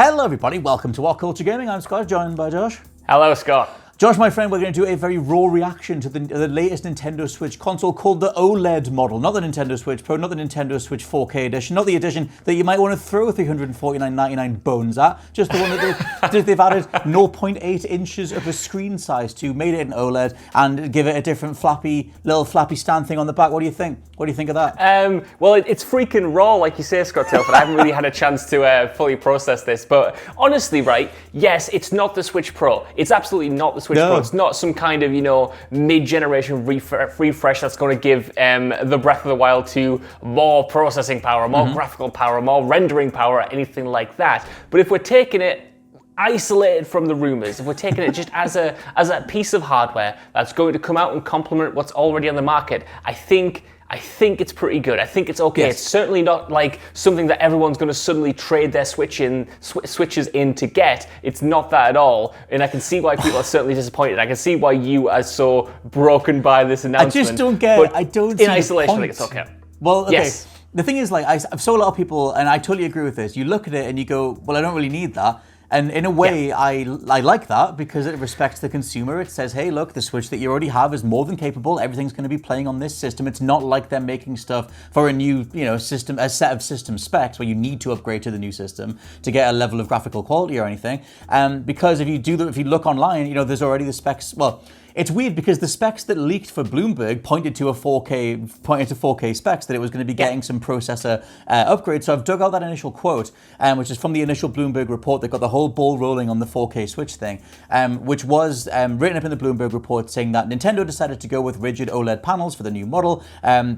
Hello everybody, welcome to WhatCulture Gaming. I'm Scott, joined by Josh. Hello, Scott. Josh, my friend, we're going to do a very raw reaction to the latest Nintendo Switch console called the OLED model. Not the Nintendo Switch Pro, not the Nintendo Switch 4K edition, not the edition that you might want to throw $349.99 bones at, just the one that they've added 0.8 inches of a screen size to, made it in OLED, and give it a different little flappy stand thing on the back. What do you think? What do you think of that? Well, it's freaking raw, like you say, Scott Tilford. I haven't really had a chance to fully process this, but honestly, right, yes, it's not the Switch Pro. It's absolutely not the Switch Pro. It's not some kind of, mid-generation refresh that's going to give the Breath of the Wild 2 more processing power, more graphical power, more rendering power, anything like that. But if we're taking it isolated from the rumors, if we're taking it just as a piece of hardware that's going to come out and complement what's already on the market, I think it's pretty good. I think it's okay. Yes. It's certainly not like something that everyone's going to suddenly trade their switches in to get. It's not that at all. And I can see why people are certainly disappointed. I can see why you are so broken by this announcement. I just don't get it. I don't see in isolation, the point. I think it's okay. Well, okay. Yes. The thing is, I've saw a lot of people, and I totally agree with this. You look at it and you go, well, I don't really need that. And in a way, I like that because it respects the consumer. It says, hey, look, the Switch that you already have is more than capable. Everything's going to be playing on this system. It's not like they're making stuff for a new, system, a set of system specs where you need to upgrade to the new system to get a level of graphical quality or anything. Because if you look online, there's already the specs. Well, it's weird because the specs that leaked for Bloomberg pointed to 4K specs, that it was going to be getting some processor upgrades. So I've dug out that initial quote, which is from the initial Bloomberg report that got the whole ball rolling on the 4K Switch thing, which was written up in the Bloomberg report saying that Nintendo decided to go with rigid OLED panels for the new model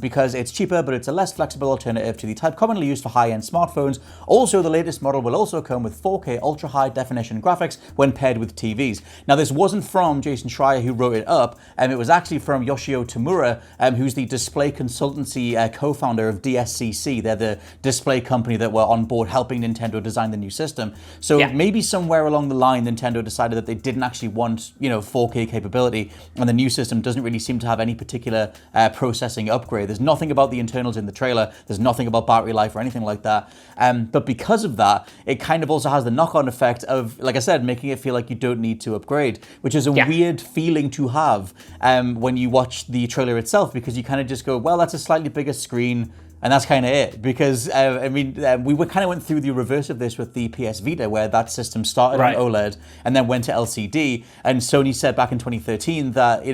because it's cheaper, but it's a less flexible alternative to the type commonly used for high-end smartphones. Also, the latest model will also come with 4K ultra-high definition graphics when paired with TVs. Now, this wasn't from Jason Schreier, who wrote it up, and it was actually from Yoshio Tamura, who's the display consultancy co-founder of DSCC. They're the display company that were on board helping Nintendo design the new system. So maybe somewhere along the line, Nintendo decided that they didn't actually want 4K capability, and the new system doesn't really seem to have any particular processing upgrade. There's nothing about the internals in the trailer. There's nothing about battery life or anything like that. But because of that, it kind of also has the knock-on effect of, like I said, making it feel like you don't need to upgrade, which is a weird feeling to have when you watch the trailer itself, because you kind of just go, well, that's a slightly bigger screen, and that's kind of it. Because, we kind of went through the reverse of this with the PS Vita, where that system started on OLED and then went to LCD. And Sony said back in 2013 that,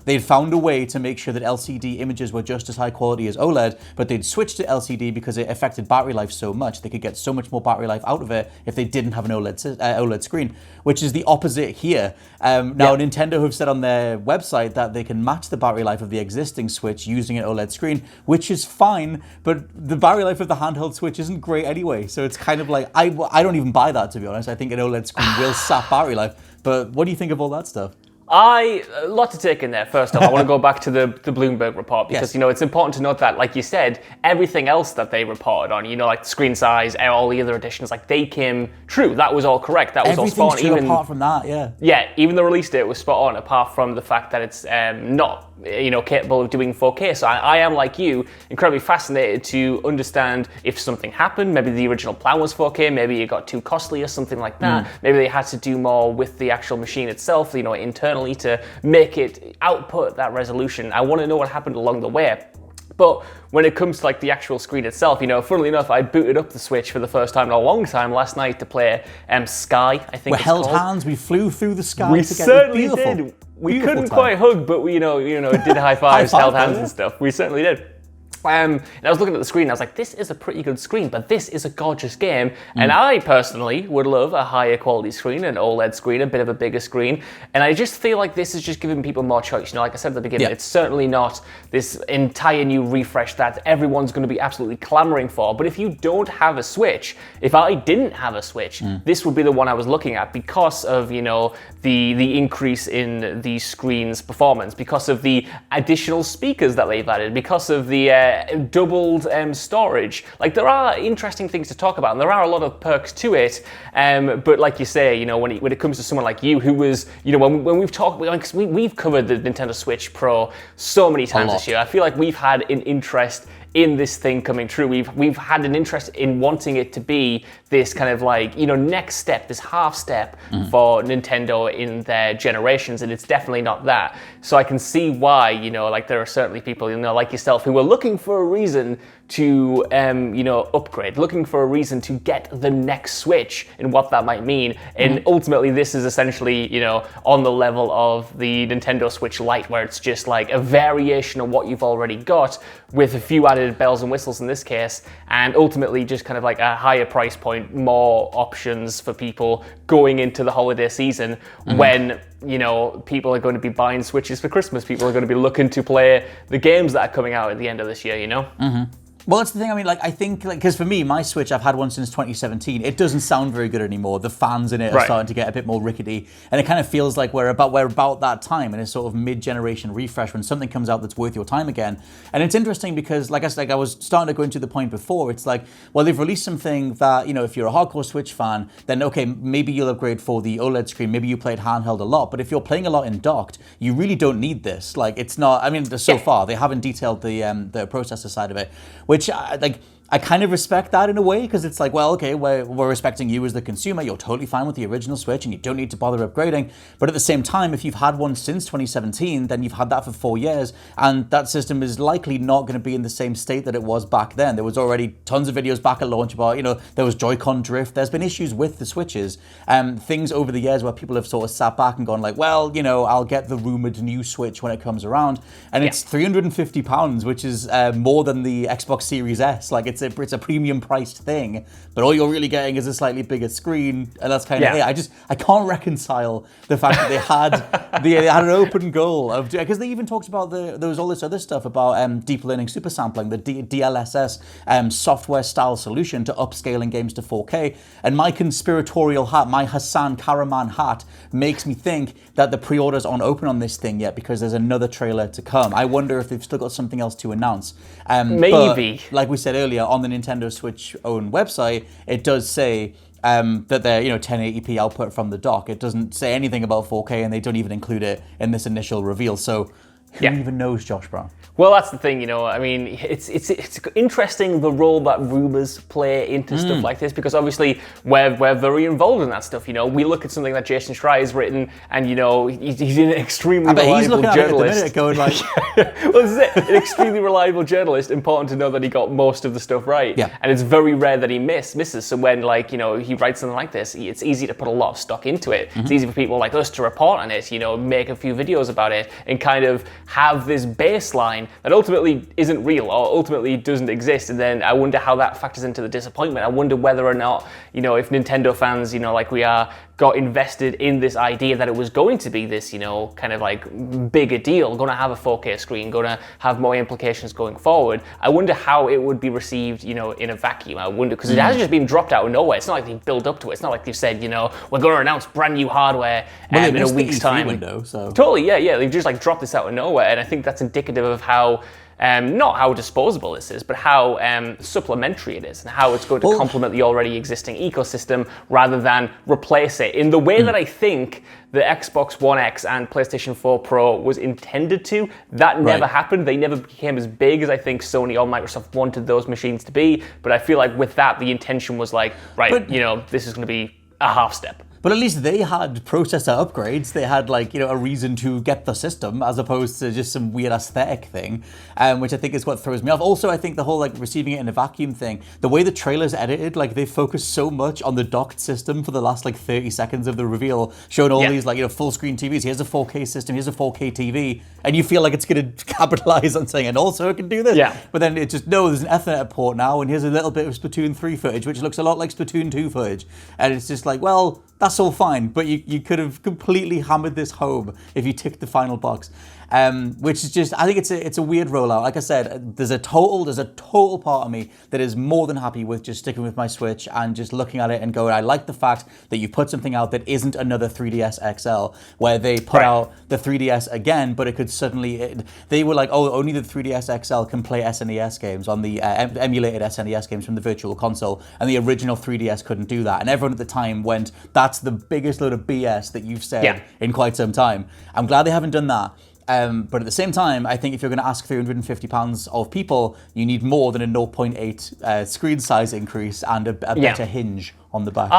they'd found a way to make sure that LCD images were just as high quality as OLED, but they'd switched to LCD because it affected battery life so much. They could get so much more battery life out of it if they didn't have an OLED screen, which is the opposite here. Now, Nintendo have said on their website that they can match the battery life of the existing Switch using an OLED screen, which is fine, but the battery life of the handheld Switch isn't great anyway. So it's kind of like, I don't even buy that, to be honest. I think an OLED screen will sap battery life. But what do you think of all that stuff? A lot to take in there. First off, I want to go back to the Bloomberg report because, it's important to note that, like you said, everything else that they reported on, like the screen size, all the other additions, like they came true. That was all correct. That was all spot on. Everything's true apart from that, Yeah, even the release date was spot on, apart from the fact that it's not, capable of doing 4K. So I am, like you, incredibly fascinated to understand if something happened. Maybe the original plan was 4K. Maybe it got too costly or something like that. Maybe they had to do more with the actual machine itself, internally, to make it output that resolution. I want to know what happened along the way. But when it comes to the actual screen itself, funnily enough, I booted up the Switch for the first time in a long time last night to play Sky, I think we held hands, we flew through the sky we together. Certainly did. We couldn't quite hug, but we, did high fives, held hands and stuff. We certainly did. And I was looking at the screen and I was like, this is a pretty good screen, but this is a gorgeous game. And I personally would love a higher quality screen, an OLED screen, a bit of a bigger screen. And I just feel like this is just giving people more choice. Like I said at the beginning, it's certainly not this entire new refresh that everyone's going to be absolutely clamoring for. But if you don't have a Switch, if I didn't have a Switch, this would be the one I was looking at because of, the increase in the screen's performance, because of the additional speakers that they've added, because of the doubled storage. There are interesting things to talk about, and there are a lot of perks to it. But like you say, when it comes to someone like you, who was, when we've talked, we've covered the Nintendo Switch Pro so many times this year. I feel like we've had an interest in this thing coming true. We've had an interest in wanting it to be this kind of like, next step, this half step for Nintendo in their generations, and it's definitely not that. So I can see why, like there are certainly people, like yourself, who are looking for a reason to upgrade, looking for a reason to get the next Switch and what that might mean. And ultimately this is essentially, on the level of the Nintendo Switch Lite, where it's just like a variation of what you've already got with a few added bells and whistles in this case, and ultimately just kind of like a higher price point, more options for people going into the holiday season when people are going to be buying Switches for Christmas. People are going to be looking to play the games that are coming out at the end of this year, Well, that's the thing. I mean, I think, because for me, my Switch, I've had one since 2017. It doesn't sound very good anymore. The fans in it are starting to get a bit more rickety, and it kind of feels like we're about that time in a sort of mid-generation refresh when something comes out that's worth your time again. And it's interesting because, like I said, I was starting to go into the point before. It's like, well, they've released something that, if you're a hardcore Switch fan, then okay, maybe you'll upgrade for the OLED screen. Maybe you played handheld a lot, but if you're playing a lot in docked, you really don't need this. Like, it's not. I mean, so far they haven't detailed the processor side of it, which I kind of respect that in a way, because it's like, well, okay, we're respecting you as the consumer. You're totally fine with the original Switch and you don't need to bother upgrading. But at the same time, if you've had one since 2017, then you've had that for 4 years, and that system is likely not going to be in the same state that it was back then. There was already tons of videos back at launch about, there was Joy-Con drift. There's been issues with the Switches. Things over the years where people have sort of sat back and gone like, well, I'll get the rumored new Switch when it comes around. And it's £350, which is more than the Xbox Series S. Like, it's a premium priced thing, but all you're really getting is a slightly bigger screen, and that's kind of it. I can't reconcile the fact that they had an open goal of, because they even talked about there was all this other stuff about deep learning super sampling, the DLSS software style solution to upscaling games to 4K. And my conspiratorial hat, my Hassan Karaman hat, makes me think that the pre-orders aren't open on this thing yet because there's another trailer to come. I wonder if they've still got something else to announce. Maybe. But, like we said earlier, on the Nintendo Switch own website, it does say that they're 1080p output from the dock. It doesn't say anything about 4K, and they don't even include it in this initial reveal. So who even knows, Josh Brown? Well, that's the thing, I mean, it's interesting the role that rumors play into stuff like this, because obviously we're very involved in that stuff. We look at something that Jason Schreier has written, and he's an extremely reliable journalist. He's looking at it at the minute, going like, well, this is it. An extremely reliable journalist. Important to know that he got most of the stuff right. Yeah. And it's very rare that he misses. So when he writes something like this, it's easy to put a lot of stock into it. It's easy for people like us to report on it. Make a few videos about it and kind of have this baseline that ultimately isn't real or ultimately doesn't exist. And then I wonder how that factors into the disappointment. I wonder whether or not, if Nintendo fans, like we are, got invested in this idea that it was going to be this, kind of like bigger deal, going to have a 4K screen, going to have more implications going forward. I wonder how it would be received, in a vacuum. I wonder, because it has just been dropped out of nowhere. It's not like they built up to it. It's not like they've said, we're going to announce brand new hardware in a week's time. Window, so. Totally, yeah. They've just like dropped this out of nowhere, and I think that's indicative of how not how disposable this is, but how supplementary it is, and how it's going to complement the already existing ecosystem rather than replace it in the way that I think the Xbox One X and PlayStation 4 Pro was intended to. That never happened. They never became as big as I think Sony or Microsoft wanted those machines to be. But I feel like with that, the intention was like, this is going to be a half step. But at least they had processor upgrades. They had a reason to get the system as opposed to just some weird aesthetic thing, which I think is what throws me off. Also, I think the whole receiving it in a vacuum thing, the way the trailer's edited, they focus so much on the docked system for the last 30 seconds of the reveal, showing all these full screen TVs. Here's a 4K system, here's a 4K TV, and you feel like it's going to capitalize on saying, and also it can do this. Yeah. But then it just, no, there's an Ethernet port now, and here's a little bit of Splatoon 3 footage, which looks a lot like Splatoon 2 footage. And it's just like, well, that's all fine, but you could have completely hammered this home if you ticked the final box. Which is just, I think it's a weird rollout. Like I said, there's a total part of me that is more than happy with just sticking with my Switch and just looking at it and going, I like the fact that you put something out that isn't another 3DS XL, where they put out the 3DS again, but it could suddenly, they were like, oh, only the 3DS XL can play SNES games on the emulated SNES games from the Virtual Console, and the original 3DS couldn't do that. And everyone at the time went, that's the biggest load of BS that you've said in quite some time. I'm glad they haven't done that. But at the same time, I think if you're going to ask £350 of people, you need more than a 0.8 screen size increase and a better hinge on the back.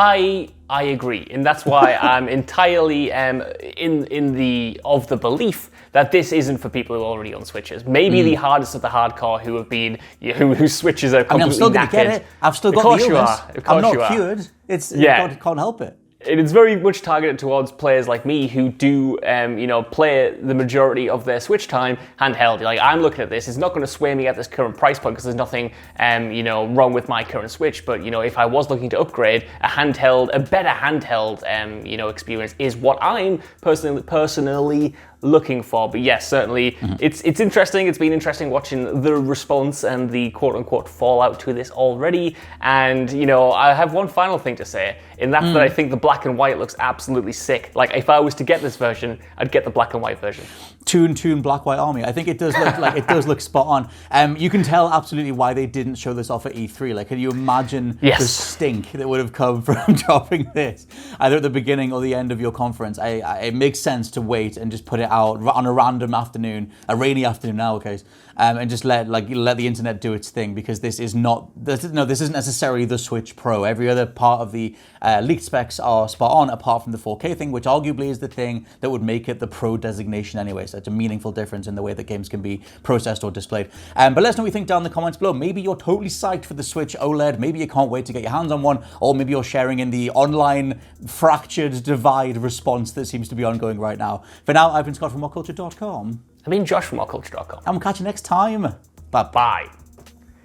I agree, and that's why I'm entirely in the belief that this isn't for people who are already on Switches. Maybe the hardest of the hardcore who have been whose Switches are completely I'm still going to get it. I've still got the illness. I'm not cured. Can't help it. It's very much targeted towards players like me who do, play the majority of their Switch time handheld. Like, I'm looking at this, it's not going to sway me at this current price point because there's nothing, wrong with my current Switch. But, if I was looking to upgrade, a better handheld, experience is what I'm personally looking for. But yes, certainly it's interesting. It's been interesting watching the response and the quote-unquote fallout to this already. And, I have one final thing to say, and that's that I think the black and white looks absolutely sick. Like, if I was to get this version, I'd get the black and white version. Toon Black White Army. I think it does look like it does look spot on. You can tell absolutely why they didn't show this off at E3. Like, can you imagine the stink that would have come from dropping this either at the beginning or the end of your conference? It makes sense to wait and just put it out on a random afternoon, a rainy afternoon in our case, and just let the internet do its thing, because this isn't necessarily the Switch Pro. Every other part of the leaked specs are spot on, apart from the 4K thing, which arguably is the thing that would make it the Pro designation anyway. So it's a meaningful difference in the way that games can be processed or displayed. But let us know what you think down in the comments below. Maybe you're totally psyched for the Switch OLED. Maybe you can't wait to get your hands on one, or maybe you're sharing in the online fractured divide response that seems to be ongoing right now. For now, I've been Scott from WhatCulture.com. I've been Josh from WhatCulture.com. And we'll catch you next time. Bye-bye.